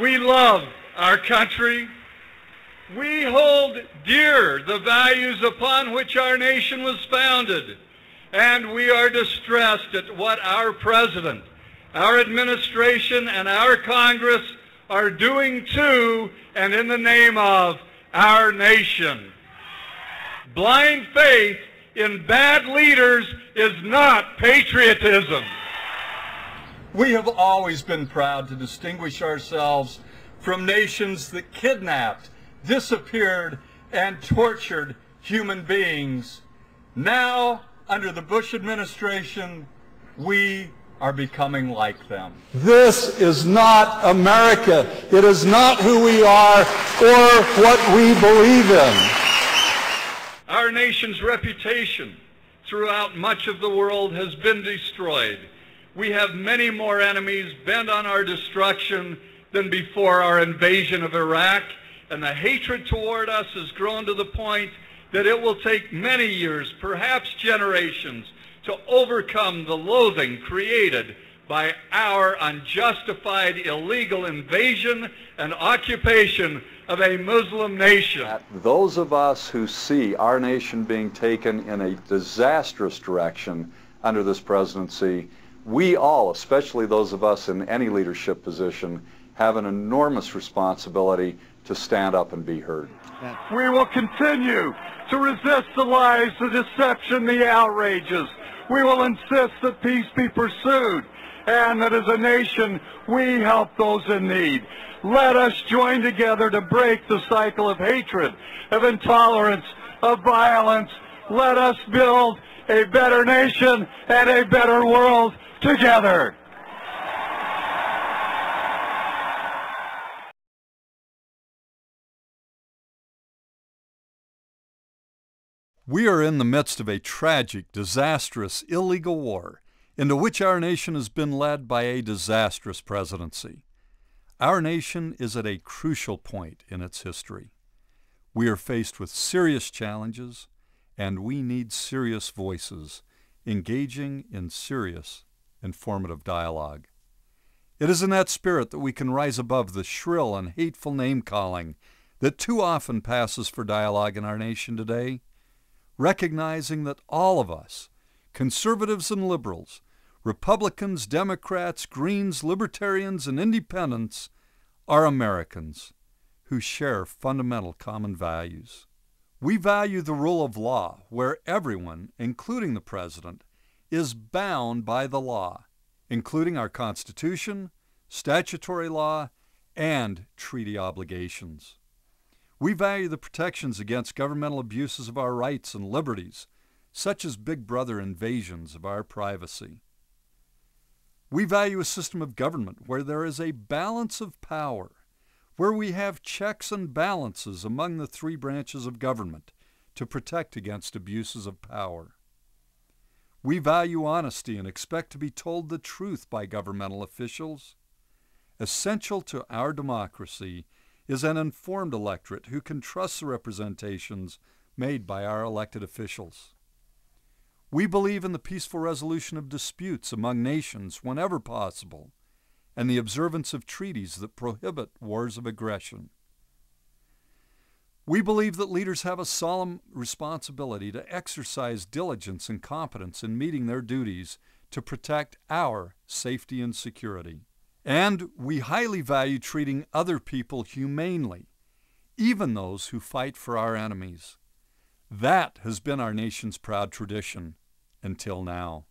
We love our country. We hold dear the values upon which our nation was founded, and we are distressed at what our president, our administration, and our Congress are doing to and in the name of our nation. Blind faith in bad leaders is not patriotism. We have always been proud to distinguish ourselves from nations that kidnapped, disappeared, and tortured human beings. Now, under the Bush administration, we are becoming like them. This is not America. It is not who we are or what we believe in. Our nation's reputation throughout much of the world has been destroyed. We have many more enemies bent on our destruction than before our invasion of Iraq, and the hatred toward us has grown to the point that it will take many years, perhaps generations, to overcome the loathing created by our unjustified illegal invasion and occupation of a Muslim nation. Those of us who see our nation being taken in a disastrous direction under this presidency, we all, especially those of us in any leadership position, have an enormous responsibility to stand up and be heard. We will continue to resist the lies, the deception, the outrages. We will insist that peace be pursued and that as a nation we help those in need. Let us join together to break the cycle of hatred, of intolerance, of violence. Let us build a better nation and a better world together. We are in the midst of a tragic, disastrous, illegal war into which our nation has been led by a disastrous presidency. Our nation is at a crucial point in its history. We are faced with serious challenges, and we need serious voices engaging in serious, informative dialogue. It is in that spirit that we can rise above the shrill and hateful name-calling that too often passes for dialogue in our nation today, recognizing that all of us, conservatives and liberals, Republicans, Democrats, Greens, Libertarians, and Independents, are Americans who share fundamental common values. We value the rule of law, where everyone, including the President, is bound by the law, including our Constitution, statutory law, and treaty obligations. We value the protections against governmental abuses of our rights and liberties, such as Big Brother invasions of our privacy. We value a system of government where there is a balance of power, where we have checks and balances among the three branches of government to protect against abuses of power. We value honesty and expect to be told the truth by governmental officials. Essential to our democracy is an informed electorate who can trust the representations made by our elected officials. We believe in the peaceful resolution of disputes among nations whenever possible, and the observance of treaties that prohibit wars of aggression. We believe that leaders have a solemn responsibility to exercise diligence and competence in meeting their duties to protect our safety and security. And we highly value treating other people humanely, even those who fight for our enemies. That has been our nation's proud tradition until now.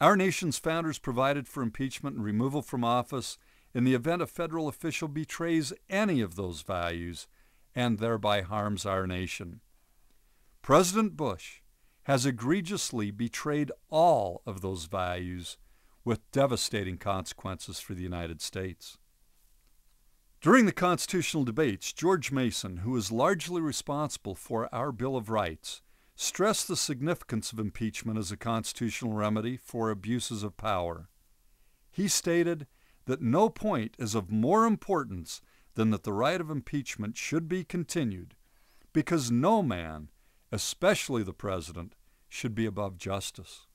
Our nation's founders provided for impeachment and removal from office in the event a federal official betrays any of those values and thereby harms our nation. President Bush has egregiously betrayed all of those values with devastating consequences for the United States. During the constitutional debates, George Mason, who is largely responsible for our Bill of Rights, stressed the significance of impeachment as a constitutional remedy for abuses of power. He stated that no point is of more importance than that the right of impeachment should be continued, because no man, especially the President, should be above justice.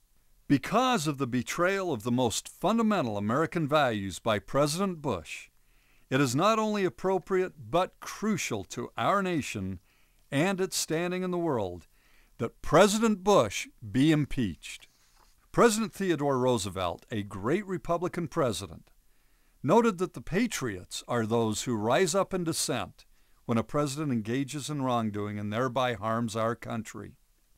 Because of the betrayal of the most fundamental American values by President Bush, it is not only appropriate but crucial to our nation and its standing in the world that President Bush be impeached. President Theodore Roosevelt, a great Republican president, noted that the patriots are those who rise up in dissent when a president engages in wrongdoing and thereby harms our country.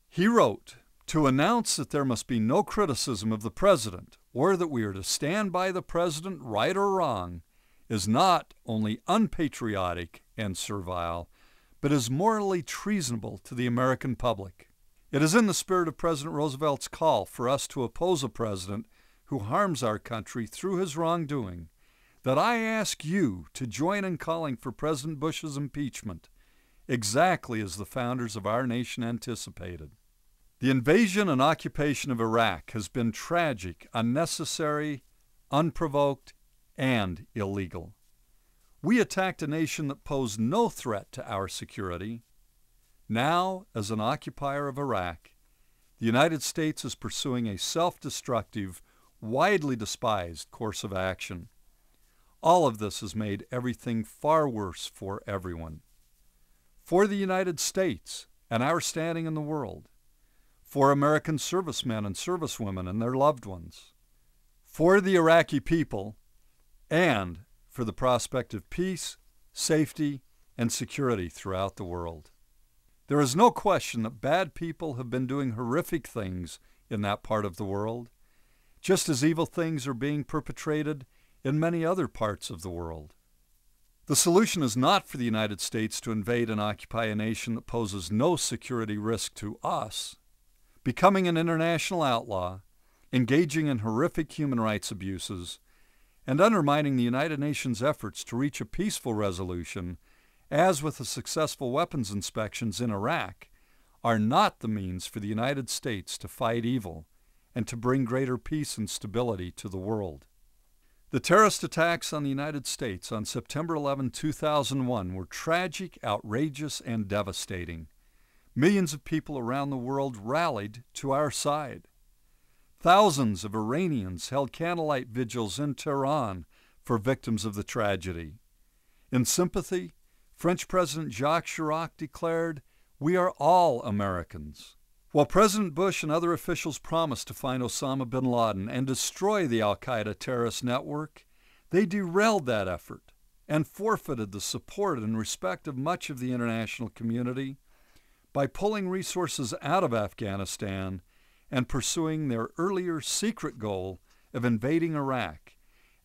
He wrote, "To announce that there must be no criticism of the president or that we are to stand by the president, right or wrong, is not only unpatriotic and servile, but is morally treasonable to the American public. It is in the spirit of President Roosevelt's call for us to oppose a president who harms our country through his wrongdoing that I ask you to join in calling for President Bush's impeachment, exactly as the founders of our nation anticipated. The invasion and occupation of Iraq has been tragic, unnecessary, unprovoked, and illegal. We attacked a nation that posed no threat to our security. Now, as an occupier of Iraq, the United States is pursuing a self-destructive, widely despised course of action. All of this has made everything far worse for everyone. For the United States and our standing in the world, for American servicemen and servicewomen and their loved ones, for the Iraqi people, and for the prospect of peace, safety, and security throughout the world. There is no question that bad people have been doing horrific things in that part of the world, just as evil things are being perpetrated in many other parts of the world. The solution is not for the United States to invade and occupy a nation that poses no security risk to us, becoming an international outlaw, engaging in horrific human rights abuses, and undermining the United Nations' efforts to reach a peaceful resolution, as with the successful weapons inspections in Iraq, are not the means for the United States to fight evil and to bring greater peace and stability to the world. The terrorist attacks on the United States on September 11, 2001 were tragic, outrageous, and devastating. Millions of people around the world rallied to our side. Thousands of Iranians held candlelight vigils in Tehran for victims of the tragedy. In sympathy, French President Jacques Chirac declared, "We are all Americans." While President Bush and other officials promised to find Osama bin Laden and destroy the al-Qaeda terrorist network, they derailed that effort and forfeited the support and respect of much of the international community by pulling resources out of Afghanistan and pursuing their earlier secret goal of invading Iraq,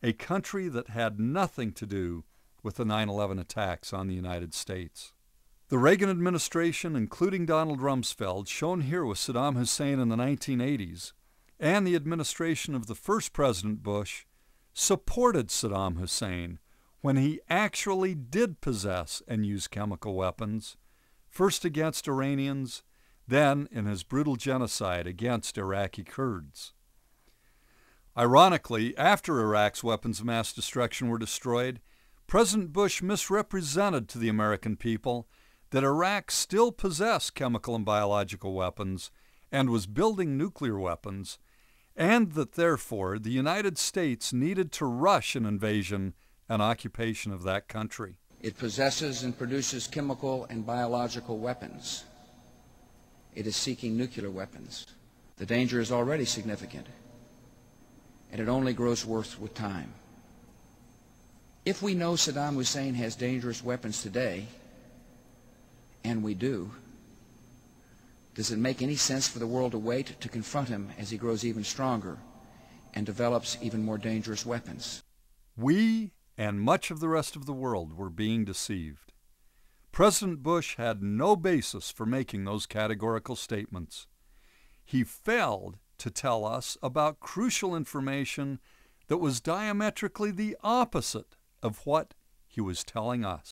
a country that had nothing to do with the 9/11 attacks on the United States. The Reagan administration, including Donald Rumsfeld, shown here with Saddam Hussein in the 1980s, and the administration of the first President Bush, supported Saddam Hussein when he actually did possess and use chemical weapons, first against Iranians, then in his brutal genocide against Iraqi Kurds. Ironically, after Iraq's weapons of mass destruction were destroyed, President Bush misrepresented to the American people that Iraq still possessed chemical and biological weapons and was building nuclear weapons, and that therefore the United States needed to rush an invasion and occupation of that country. It possesses and produces chemical and biological weapons. It is seeking nuclear weapons. The danger is already significant, and it only grows worse with time. If we know Saddam Hussein has dangerous weapons today, and we do, does it make any sense for the world to wait to confront him as he grows even stronger and develops even more dangerous weapons? We and much of the rest of the world were being deceived. President Bush had no basis for making those categorical statements. He failed to tell us about crucial information that was diametrically the opposite of what he was telling us.